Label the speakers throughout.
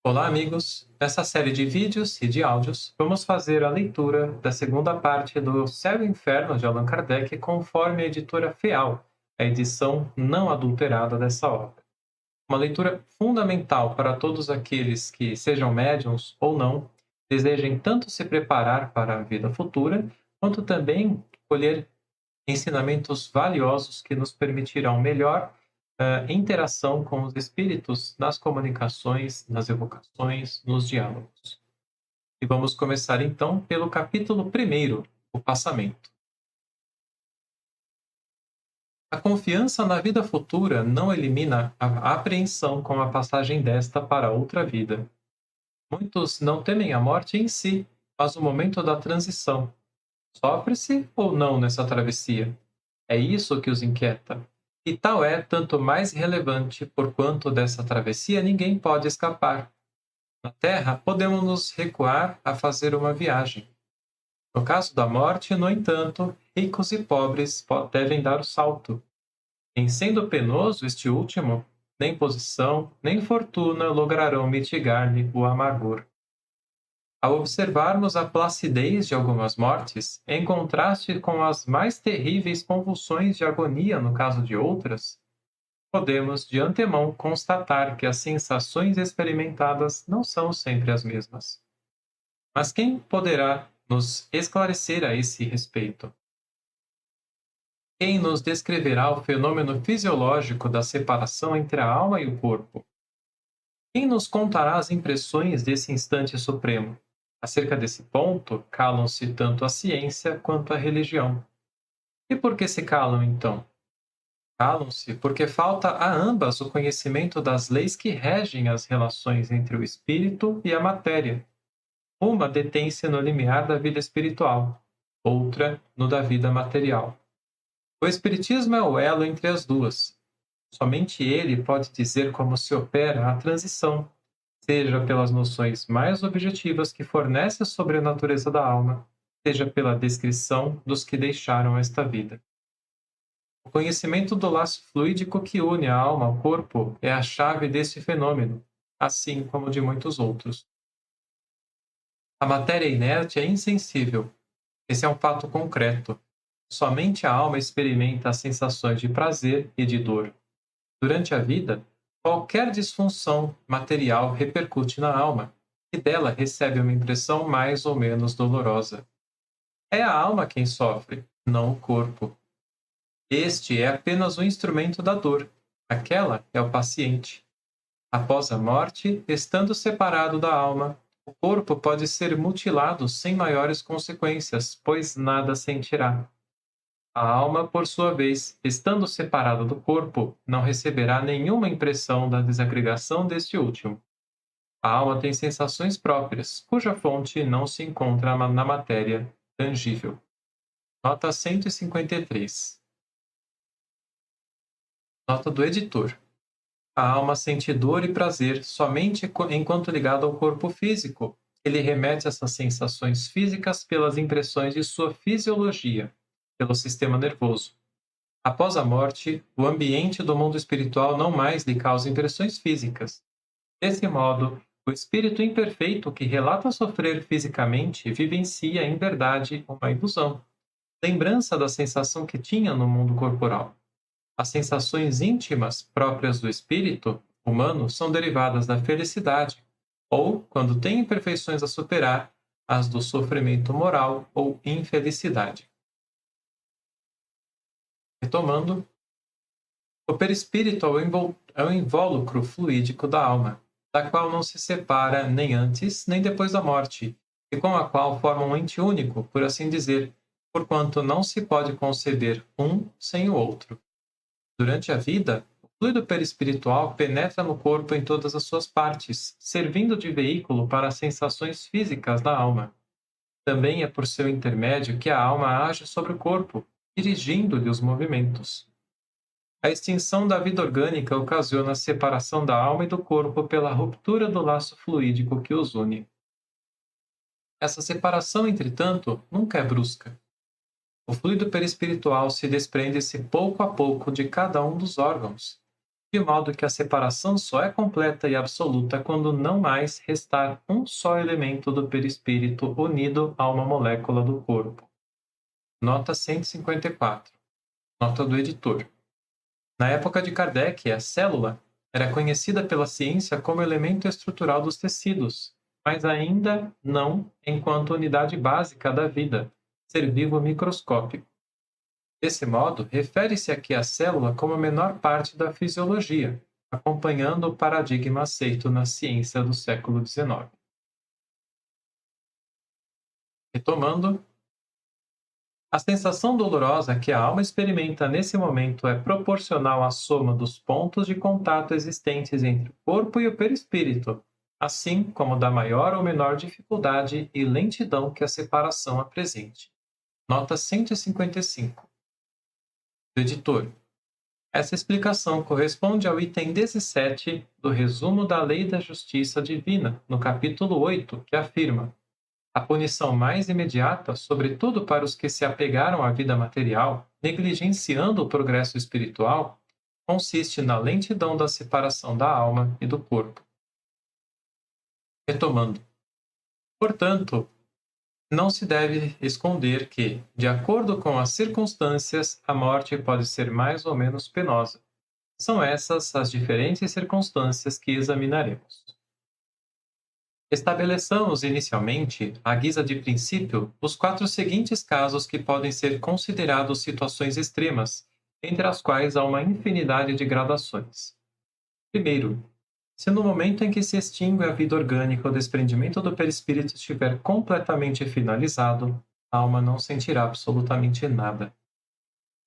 Speaker 1: Olá, amigos! Nessa série de vídeos e de áudios, vamos fazer a leitura da segunda parte do Céu e Inferno de Allan Kardec, conforme a editora FEAL, a edição não adulterada dessa obra. Uma leitura fundamental para todos aqueles que, sejam médiums ou não, desejem tanto se preparar para a vida futura, quanto também colher ensinamentos valiosos que nos permitirão melhor interação com os espíritos nas comunicações, nas evocações, nos diálogos. E vamos começar então pelo capítulo 1, o passamento. A confiança na vida futura não elimina a apreensão com a passagem desta para outra vida. Muitos não temem a morte em si, mas o momento da transição. Sofre-se ou não nessa travessia? É isso que os inquieta. E tal é tanto mais relevante porquanto dessa travessia ninguém pode escapar. Na Terra, podemos nos recuar a fazer uma viagem. No caso da morte, no entanto, ricos e pobres devem dar o salto. Em sendo penoso este último, nem posição, nem fortuna lograrão mitigar-lhe o amargor. Ao observarmos a placidez de algumas mortes, em contraste com as mais terríveis convulsões de agonia no caso de outras, podemos de antemão constatar que as sensações experimentadas não são sempre as mesmas. Mas quem poderá nos esclarecer a esse respeito? Quem nos descreverá o fenômeno fisiológico da separação entre a alma e o corpo? Quem nos contará as impressões desse instante supremo? Acerca desse ponto, calam-se tanto a ciência quanto a religião. E por que se calam, então? Calam-se porque falta a ambas o conhecimento das leis que regem as relações entre o espírito e a matéria. Uma detém-se no limiar da vida espiritual, outra no da vida material. O espiritismo é o elo entre as duas. Somente ele pode dizer como se opera a transição, seja pelas noções mais objetivas que fornece sobre a natureza da alma, seja pela descrição dos que deixaram esta vida. O conhecimento do laço fluídico que une a alma ao corpo é a chave desse fenômeno, assim como de muitos outros. A matéria inerte é insensível. Esse é um fato concreto. Somente a alma experimenta as sensações de prazer e de dor. Durante a vida, qualquer disfunção material repercute na alma, e dela recebe uma impressão mais ou menos dolorosa. É a alma quem sofre, não o corpo. Este é apenas o instrumento da dor, aquela é o paciente. Após a morte, estando separado da alma, o corpo pode ser mutilado sem maiores consequências, pois nada sentirá. A alma, por sua vez, estando separada do corpo, não receberá nenhuma impressão da desagregação deste último. A alma tem sensações próprias, cuja fonte não se encontra na matéria tangível. Nota 153. Nota do editor. A alma sente dor e prazer somente enquanto ligada ao corpo físico. Ele remete essas sensações físicas pelas impressões de sua fisiologia, pelo sistema nervoso. Após a morte, o ambiente do mundo espiritual não mais lhe causa impressões físicas. Desse modo, o espírito imperfeito que relata sofrer fisicamente vivencia em verdade uma ilusão, lembrança da sensação que tinha no mundo corporal. As sensações íntimas próprias do espírito humano são derivadas da felicidade, ou, quando tem imperfeições a superar, as do sofrimento moral ou infelicidade. Retomando, o perispírito é o invólucro fluídico da alma, da qual não se separa nem antes nem depois da morte, e com a qual forma um ente único, por assim dizer, porquanto não se pode conceber um sem o outro. Durante a vida, o fluido perispiritual penetra no corpo em todas as suas partes, servindo de veículo para as sensações físicas da alma. Também é por seu intermédio que a alma age sobre o corpo, dirigindo-lhe os movimentos. A extinção da vida orgânica ocasiona a separação da alma e do corpo pela ruptura do laço fluídico que os une. Essa separação, entretanto, nunca é brusca. O fluido perispiritual se desprende-se pouco a pouco de cada um dos órgãos, de modo que a separação só é completa e absoluta quando não mais restar um só elemento do perispírito unido a uma molécula do corpo. Nota 154. Nota do editor. Na época de Kardec, a célula era conhecida pela ciência como elemento estrutural dos tecidos, mas ainda não enquanto unidade básica da vida, ser vivo microscópico. Desse modo, refere-se aqui à célula como a menor parte da fisiologia, acompanhando o paradigma aceito na ciência do século XIX. Retomando, a sensação dolorosa que a alma experimenta nesse momento é proporcional à soma dos pontos de contato existentes entre o corpo e o perispírito, assim como da maior ou menor dificuldade e lentidão que a separação apresente. Nota 155. Do editor. Essa explicação corresponde ao item 17 do resumo da Lei da Justiça Divina, no capítulo 8, que afirma: a punição mais imediata, sobretudo para os que se apegaram à vida material, negligenciando o progresso espiritual, consiste na lentidão da separação da alma e do corpo. Retomando. Portanto, não se deve esconder que, de acordo com as circunstâncias, a morte pode ser mais ou menos penosa. São essas as diferentes circunstâncias que examinaremos. Estabeleçamos inicialmente, à guisa de princípio, os 4 seguintes casos que podem ser considerados situações extremas, entre as quais há uma infinidade de gradações. Primeiro, se no momento em que se extingue a vida orgânica o desprendimento do perispírito estiver completamente finalizado, a alma não sentirá absolutamente nada.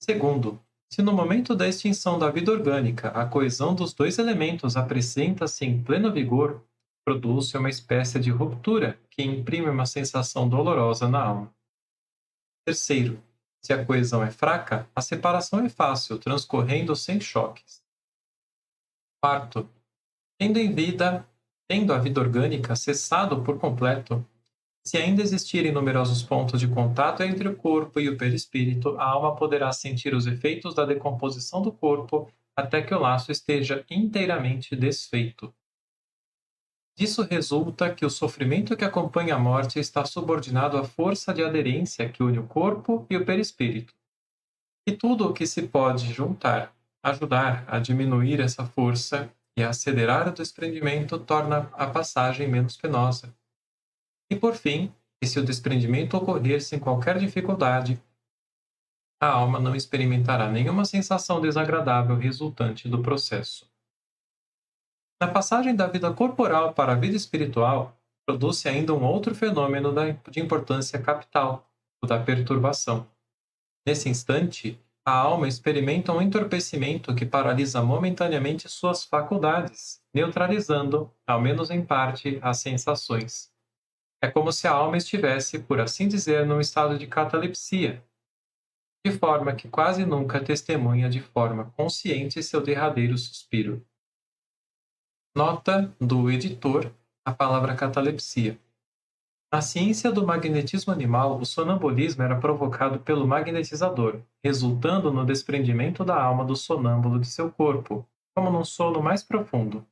Speaker 1: Segundo, se no momento da extinção da vida orgânica a coesão dos 2 elementos apresenta-se em pleno vigor, produz-se uma espécie de ruptura que imprime uma sensação dolorosa na alma. Terceiro, se a coesão é fraca, a separação é fácil, transcorrendo sem choques. Quarto, tendo a vida orgânica cessado por completo, se ainda existirem numerosos pontos de contato entre o corpo e o perispírito, a alma poderá sentir os efeitos da decomposição do corpo até que o laço esteja inteiramente desfeito. Disso resulta que o sofrimento que acompanha a morte está subordinado à força de aderência que une o corpo e o perispírito. E tudo o que se pode ajudar a diminuir essa força e a acelerar o desprendimento torna a passagem menos penosa. E por fim, que se o desprendimento ocorrer sem qualquer dificuldade, a alma não experimentará nenhuma sensação desagradável resultante do processo. Na passagem da vida corporal para a vida espiritual, produz-se ainda um outro fenômeno de importância capital, o da perturbação. Nesse instante, a alma experimenta um entorpecimento que paralisa momentaneamente suas faculdades, neutralizando, ao menos em parte, as sensações. É como se a alma estivesse, por assim dizer, num estado de catalepsia, de forma que quase nunca testemunha de forma consciente seu derradeiro suspiro. Nota do editor, a palavra catalepsia. Na ciência do magnetismo animal, o sonambulismo era provocado pelo magnetizador, resultando no desprendimento da alma do sonâmbulo de seu corpo, como num sono mais profundo.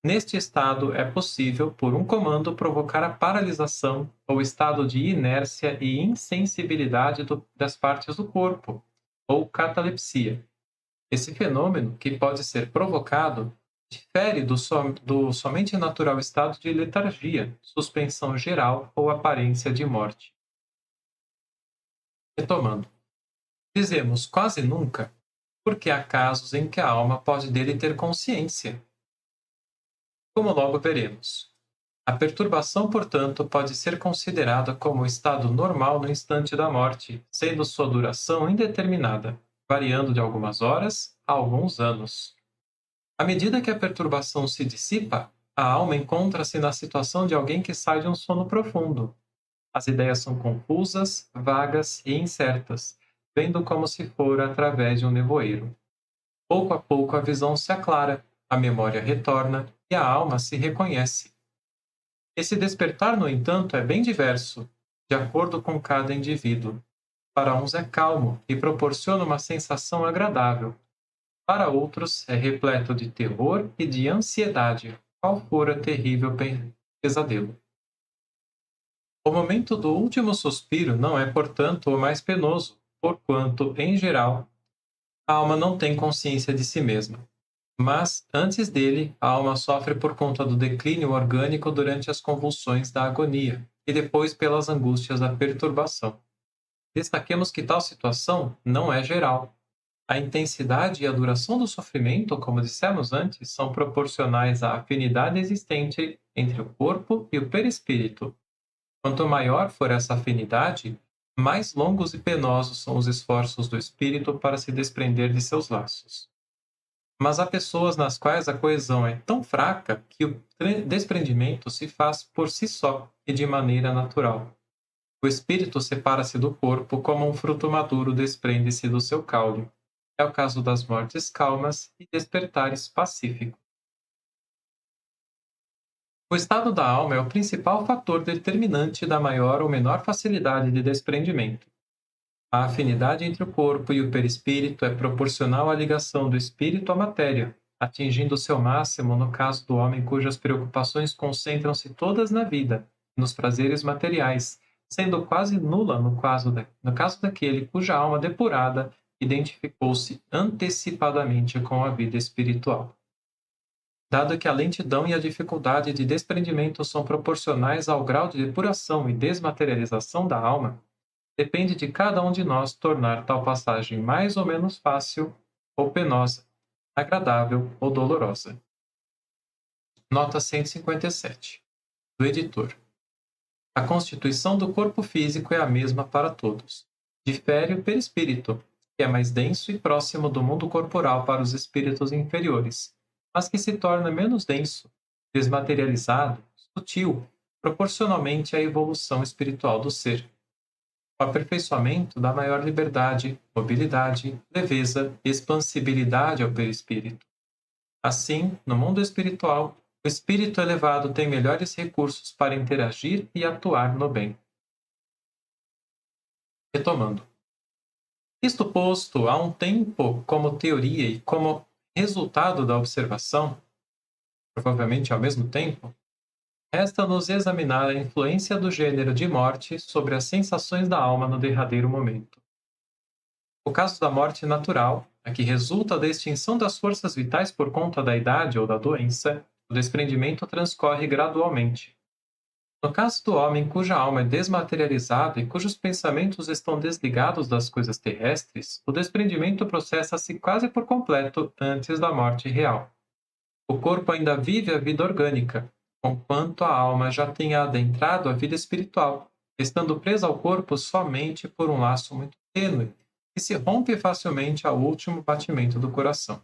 Speaker 1: Neste estado, é possível, por um comando, provocar a paralisação ou estado de inércia e insensibilidade das partes do corpo, ou catalepsia. Esse fenômeno, que pode ser provocado, difere do somente natural estado de letargia, suspensão geral ou aparência de morte. Retomando. Dizemos quase nunca, porque há casos em que a alma pode dele ter consciência. Como logo veremos. A perturbação, portanto, pode ser considerada como o estado normal no instante da morte, sendo sua duração indeterminada, variando de algumas horas a alguns anos. À medida que a perturbação se dissipa, a alma encontra-se na situação de alguém que sai de um sono profundo. As ideias são confusas, vagas e incertas, vendo como se fora através de um nevoeiro. Pouco a pouco a visão se aclara, a memória retorna e a alma se reconhece. Esse despertar, no entanto, é bem diverso, de acordo com cada indivíduo. Para uns é calmo e proporciona uma sensação agradável. Para outros, é repleto de terror e de ansiedade, qual fora terrível pesadelo. O momento do último suspiro não é, portanto, o mais penoso, porquanto, em geral, a alma não tem consciência de si mesma. Mas, antes dele, a alma sofre por conta do declínio orgânico durante as convulsões da agonia e depois pelas angústias da perturbação. Destaquemos que tal situação não é geral. A intensidade e a duração do sofrimento, como dissemos antes, são proporcionais à afinidade existente entre o corpo e o perispírito. Quanto maior for essa afinidade, mais longos e penosos são os esforços do espírito para se desprender de seus laços. Mas há pessoas nas quais a coesão é tão fraca que o desprendimento se faz por si só e de maneira natural. O espírito separa-se do corpo como um fruto maduro desprende-se do seu caule. É o caso das mortes calmas e despertares pacíficos. O estado da alma é o principal fator determinante da maior ou menor facilidade de desprendimento. A afinidade entre o corpo e o perispírito é proporcional à ligação do espírito à matéria, atingindo seu máximo no caso do homem cujas preocupações concentram-se todas na vida, nos prazeres materiais, sendo quase nula no caso daquele cuja alma depurada identificou-se antecipadamente com a vida espiritual. Dado que a lentidão e a dificuldade de desprendimento são proporcionais ao grau de depuração e desmaterialização da alma, depende de cada um de nós tornar tal passagem mais ou menos fácil ou penosa, agradável ou dolorosa. Nota 157. Do editor. A constituição do corpo físico é a mesma para todos. Difere o perispírito, que é mais denso e próximo do mundo corporal para os espíritos inferiores, mas que se torna menos denso, desmaterializado, sutil, proporcionalmente à evolução espiritual do ser. O aperfeiçoamento dá maior liberdade, mobilidade, leveza e expansibilidade ao perispírito. Assim, no mundo espiritual, o espírito elevado tem melhores recursos para interagir e atuar no bem. Retomando. Isto posto há um tempo como teoria e como resultado da observação, provavelmente ao mesmo tempo, resta-nos examinar a influência do gênero de morte sobre as sensações da alma no derradeiro momento. O caso da morte natural, a que resulta da extinção das forças vitais por conta da idade ou da doença, o desprendimento transcorre gradualmente. No caso do homem cuja alma é desmaterializada e cujos pensamentos estão desligados das coisas terrestres, o desprendimento processa-se quase por completo antes da morte real. O corpo ainda vive a vida orgânica, conquanto a alma já tenha adentrado a vida espiritual, estando presa ao corpo somente por um laço muito tênue, que se rompe facilmente ao último batimento do coração.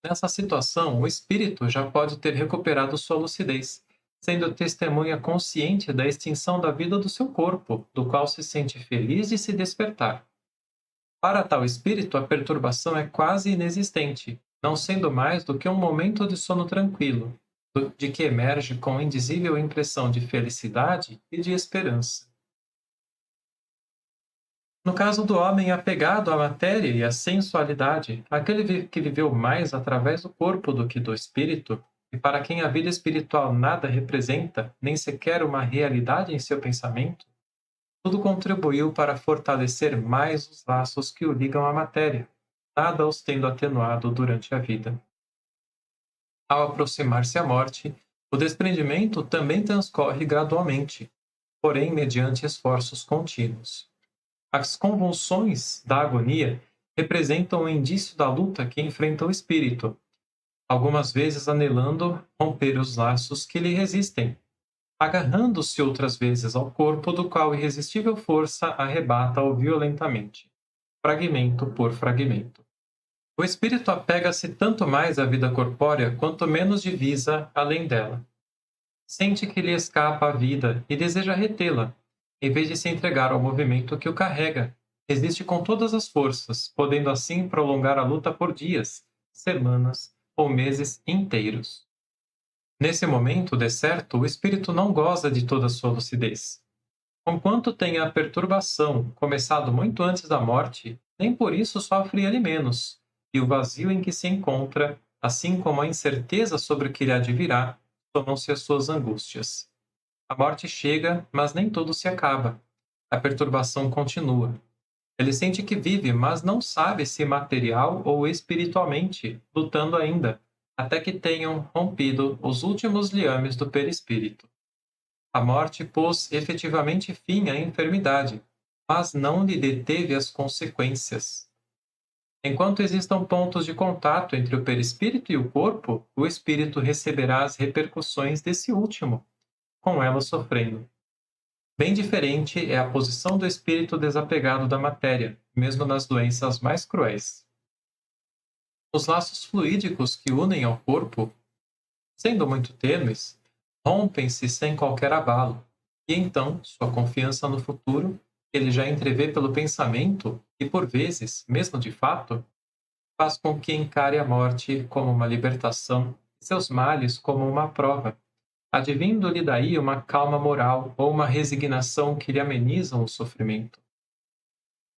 Speaker 1: Nessa situação, o espírito já pode ter recuperado sua lucidez, sendo testemunha consciente da extinção da vida do seu corpo, do qual se sente feliz de se despertar. Para tal espírito, a perturbação é quase inexistente, não sendo mais do que um momento de sono tranquilo, de que emerge com indizível impressão de felicidade e de esperança. No caso do homem apegado à matéria e à sensualidade, aquele que viveu mais através do corpo do que do espírito, e para quem a vida espiritual nada representa, nem sequer uma realidade em seu pensamento, tudo contribuiu para fortalecer mais os laços que o ligam à matéria, nada os tendo atenuado durante a vida. Ao aproximar-se a morte, o desprendimento também transcorre gradualmente, porém mediante esforços contínuos. As convulsões da agonia representam um indício da luta que enfrenta o espírito, algumas vezes anelando romper os laços que lhe resistem, agarrando-se outras vezes ao corpo do qual irresistível força arrebata-o violentamente, fragmento por fragmento. O espírito apega-se tanto mais à vida corpórea quanto menos divisa além dela. Sente que lhe escapa a vida e deseja retê-la, em vez de se entregar ao movimento que o carrega. Resiste com todas as forças, podendo assim prolongar a luta por dias, semanas ou meses inteiros. Nesse momento, de certo, o espírito não goza de toda a sua lucidez. Conquanto tenha a perturbação começado muito antes da morte, nem por isso sofre ele menos, e o vazio em que se encontra, assim como a incerteza sobre o que lhe há de virá, tomam-se as suas angústias. A morte chega, mas nem tudo se acaba. A perturbação continua. Ele sente que vive, mas não sabe se material ou espiritualmente, lutando ainda, até que tenham rompido os últimos liames do perispírito. A morte pôs efetivamente fim à enfermidade, mas não lhe deteve as consequências. Enquanto existam pontos de contato entre o perispírito e o corpo, o espírito receberá as repercussões desse último, com ela sofrendo. Bem diferente é a posição do espírito desapegado da matéria, mesmo nas doenças mais cruéis. Os laços fluídicos que unem ao corpo, sendo muito tênues, rompem-se sem qualquer abalo, e então sua confiança no futuro, que ele já entrevê pelo pensamento e por vezes, mesmo de fato, faz com que encare a morte como uma libertação e seus males como uma prova, advindo-lhe daí uma calma moral ou uma resignação que lhe amenizam o sofrimento.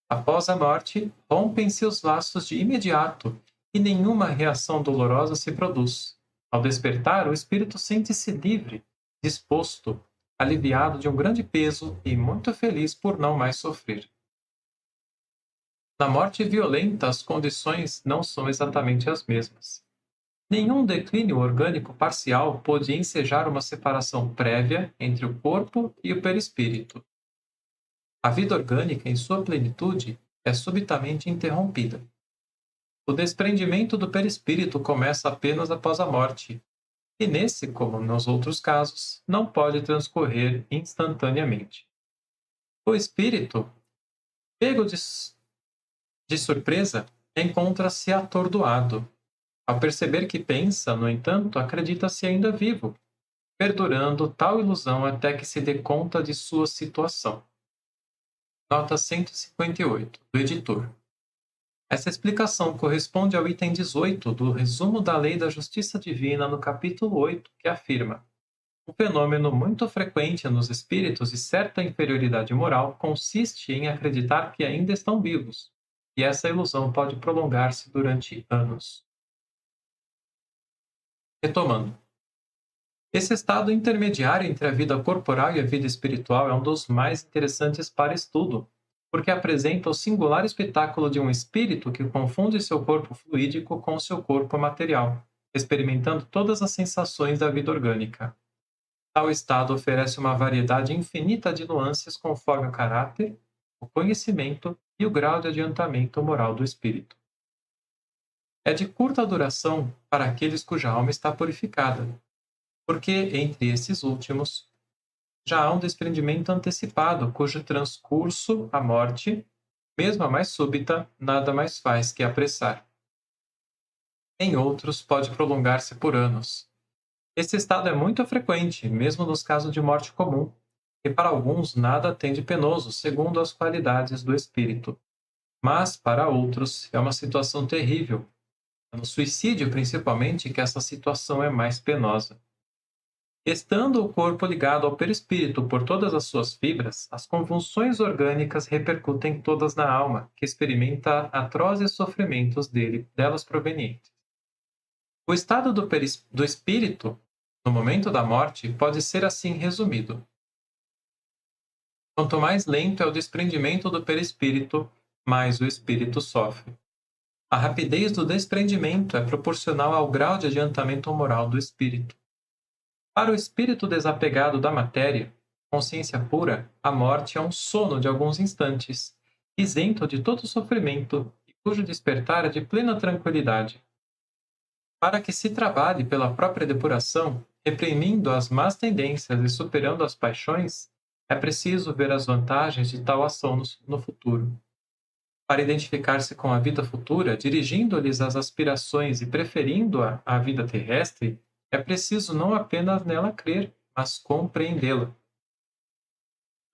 Speaker 1: Após a morte, rompem-se os laços de imediato e nenhuma reação dolorosa se produz. Ao despertar, o espírito sente-se livre, disposto, aliviado de um grande peso e muito feliz por não mais sofrer. Na morte violenta, as condições não são exatamente as mesmas. Nenhum declínio orgânico parcial pôde ensejar uma separação prévia entre o corpo e o perispírito. A vida orgânica, em sua plenitude, é subitamente interrompida. O desprendimento do perispírito começa apenas após a morte, e nesse, como nos outros casos, não pode transcorrer instantaneamente. O espírito, pego de surpresa, encontra-se atordoado. Ao perceber que pensa, no entanto, acredita-se ainda vivo, perdurando tal ilusão até que se dê conta de sua situação. Nota 158, do editor. Essa explicação corresponde ao item 18 do resumo da Lei da Justiça Divina no capítulo 8, que afirma: um fenômeno muito frequente nos espíritos de certa inferioridade moral consiste em acreditar que ainda estão vivos, e essa ilusão pode prolongar-se durante anos. Retomando. Esse estado intermediário entre a vida corporal e a vida espiritual é um dos mais interessantes para estudo, porque apresenta o singular espetáculo de um espírito que confunde seu corpo fluídico com seu corpo material, experimentando todas as sensações da vida orgânica. Tal estado oferece uma variedade infinita de nuances conforme o caráter, o conhecimento e o grau de adiantamento moral do espírito. É de curta duração para aqueles cuja alma está purificada, porque entre esses últimos já há um desprendimento antecipado, cujo transcurso, a morte, mesmo a mais súbita, nada mais faz que apressar. Em outros, pode prolongar-se por anos. Esse estado é muito frequente, mesmo nos casos de morte comum, e para alguns nada tem de penoso, segundo as qualidades do espírito. Mas, para outros, é uma situação terrível. É no suicídio, principalmente, que essa situação é mais penosa. Estando o corpo ligado ao perispírito por todas as suas fibras, as convulsões orgânicas repercutem todas na alma, que experimenta atrozes sofrimentos delas provenientes. O estado do espírito, no momento da morte, pode ser assim resumido. Quanto mais lento é o desprendimento do perispírito, mais o espírito sofre. A rapidez do desprendimento é proporcional ao grau de adiantamento moral do espírito. Para o espírito desapegado da matéria, consciência pura, a morte é um sono de alguns instantes, isento de todo sofrimento e cujo despertar é de plena tranquilidade. Para que se trabalhe pela própria depuração, reprimindo as más tendências e superando as paixões, é preciso ver as vantagens de tal ação no futuro. Para identificar-se com a vida futura, dirigindo-lhes as aspirações e preferindo-a à vida terrestre, é preciso não apenas nela crer, mas compreendê-la.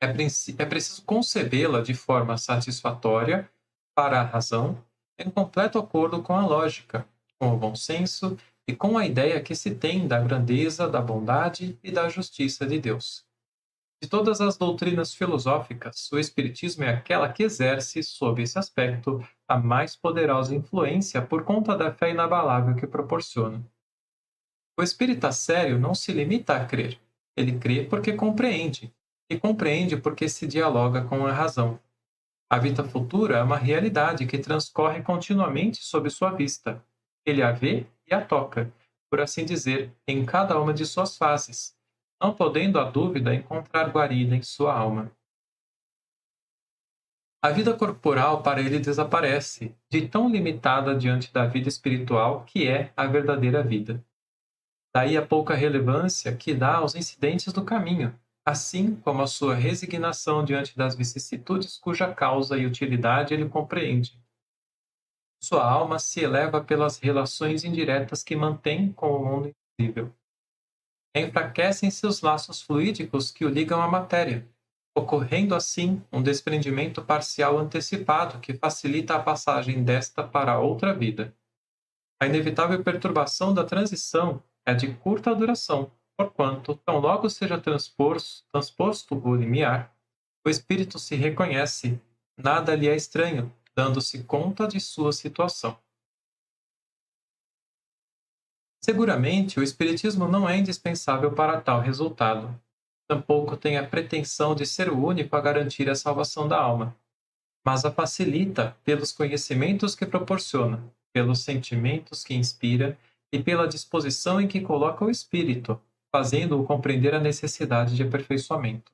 Speaker 1: É preciso concebê-la de forma satisfatória para a razão, em completo acordo com a lógica, com o bom senso e com a ideia que se tem da grandeza, da bondade e da justiça de Deus. De todas as doutrinas filosóficas, o Espiritismo é aquela que exerce, sob esse aspecto, a mais poderosa influência por conta da fé inabalável que proporciona. O espírita sério não se limita a crer. Ele crê porque compreende, e compreende porque se dialoga com a razão. A vida futura é uma realidade que transcorre continuamente sob sua vista. Ele a vê e a toca, por assim dizer, em cada uma de suas faces, não podendo a dúvida encontrar guarida em sua alma. A vida corporal para ele desaparece, de tão limitada diante da vida espiritual que é a verdadeira vida. Daí a pouca relevância que dá aos incidentes do caminho, assim como a sua resignação diante das vicissitudes cuja causa e utilidade ele compreende. Sua alma se eleva pelas relações indiretas que mantém com o mundo invisível. Enfraquecem-se os laços fluídicos que o ligam à matéria, ocorrendo assim um desprendimento parcial antecipado que facilita a passagem desta para a outra vida. A inevitável perturbação da transição é de curta duração, porquanto, tão logo seja transposto o limiar, o espírito se reconhece, nada lhe é estranho, dando-se conta de sua situação. Seguramente, o espiritismo não é indispensável para tal resultado. Tampouco tem a pretensão de ser o único a garantir a salvação da alma, mas a facilita pelos conhecimentos que proporciona, pelos sentimentos que inspira e pela disposição em que coloca o espírito, fazendo-o compreender a necessidade de aperfeiçoamento.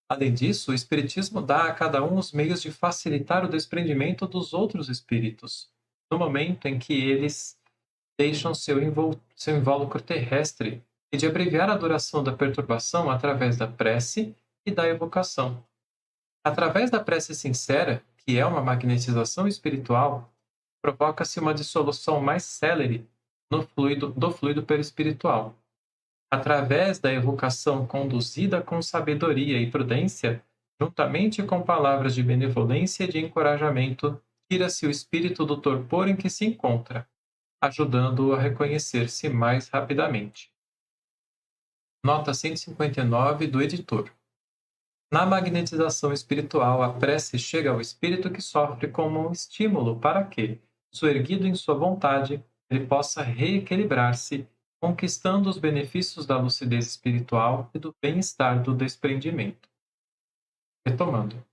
Speaker 1: Além disso, o Espiritismo dá a cada um os meios de facilitar o desprendimento dos outros espíritos, no momento em que eles deixam seu invólucro terrestre e de abreviar a duração da perturbação através da prece e da evocação. Através da prece sincera, que é uma magnetização espiritual, provoca-se uma dissolução mais célere no do fluido perispiritual. Através da evocação conduzida com sabedoria e prudência, juntamente com palavras de benevolência e de encorajamento, tira-se o espírito do torpor em que se encontra, ajudando-o a reconhecer-se mais rapidamente. Nota 159 do editor. Na magnetização espiritual, a prece chega ao espírito que sofre como um estímulo para que, soerguido em sua vontade, ele possa reequilibrar-se, conquistando os benefícios da lucidez espiritual e do bem-estar do desprendimento. Retomando.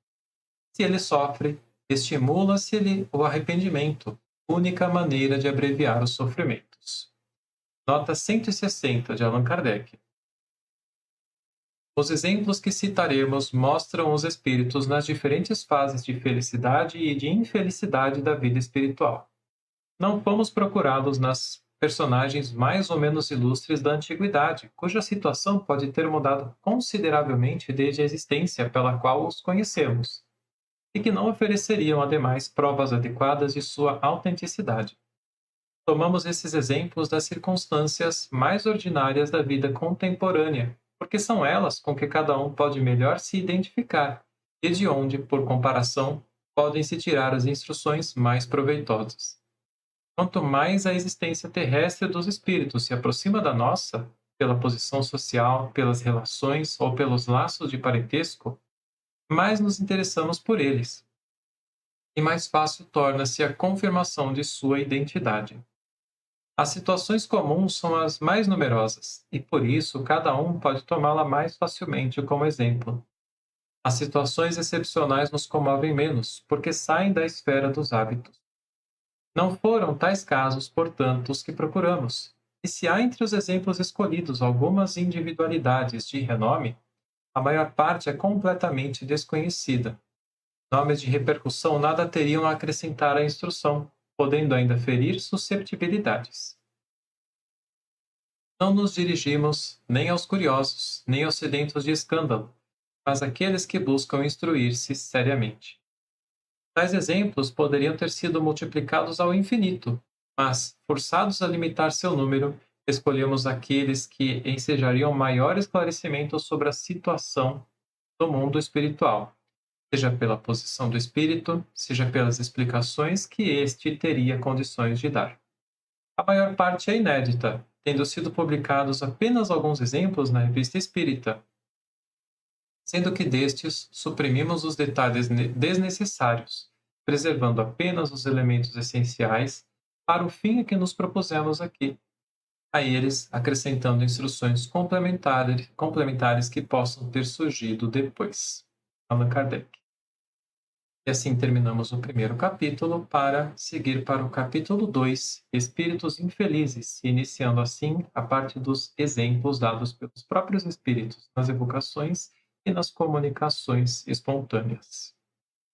Speaker 1: Se ele sofre, estimula-se-lhe o arrependimento, única maneira de abreviar os sofrimentos. Nota 160 de Allan Kardec. Os exemplos que citaremos mostram os espíritos nas diferentes fases de felicidade e de infelicidade da vida espiritual. Não fomos procurá-los nas personagens mais ou menos ilustres da antiguidade, cuja situação pode ter mudado consideravelmente desde a existência pela qual os conhecemos, e que não ofereceriam, ademais, provas adequadas de sua autenticidade. Tomamos esses exemplos das circunstâncias mais ordinárias da vida contemporânea, porque são elas com que cada um pode melhor se identificar e de onde, por comparação, podem se tirar as instruções mais proveitosas. Quanto mais a existência terrestre dos espíritos se aproxima da nossa, pela posição social, pelas relações ou pelos laços de parentesco, mais nos interessamos por eles, e mais fácil torna-se a confirmação de sua identidade. As situações comuns são as mais numerosas, e por isso cada um pode tomá-la mais facilmente como exemplo. As situações excepcionais nos comovem menos, porque saem da esfera dos hábitos. Não foram tais casos, portanto, os que procuramos. E se há entre os exemplos escolhidos algumas individualidades de renome, a maior parte é completamente desconhecida. Nomes de repercussão nada teriam a acrescentar à instrução, podendo ainda ferir susceptibilidades. Não nos dirigimos nem aos curiosos, nem aos sedentos de escândalo, mas àqueles que buscam instruir-se seriamente. Tais exemplos poderiam ter sido multiplicados ao infinito, mas, forçados a limitar seu número, escolhemos aqueles que ensejariam maior esclarecimento sobre a situação do mundo espiritual, seja pela posição do espírito, seja pelas explicações que este teria condições de dar. A maior parte é inédita, tendo sido publicados apenas alguns exemplos na Revista Espírita. sendo que destes suprimimos os detalhes desnecessários, preservando apenas os elementos essenciais para o fim a que nos propusemos aqui, a eles acrescentando instruções complementares que possam ter surgido depois. Allan Kardec. E assim terminamos o primeiro capítulo para seguir para o capítulo 2, Espíritos Infelizes, iniciando assim a parte dos exemplos dados pelos próprios espíritos nas evocações e nas comunicações espontâneas.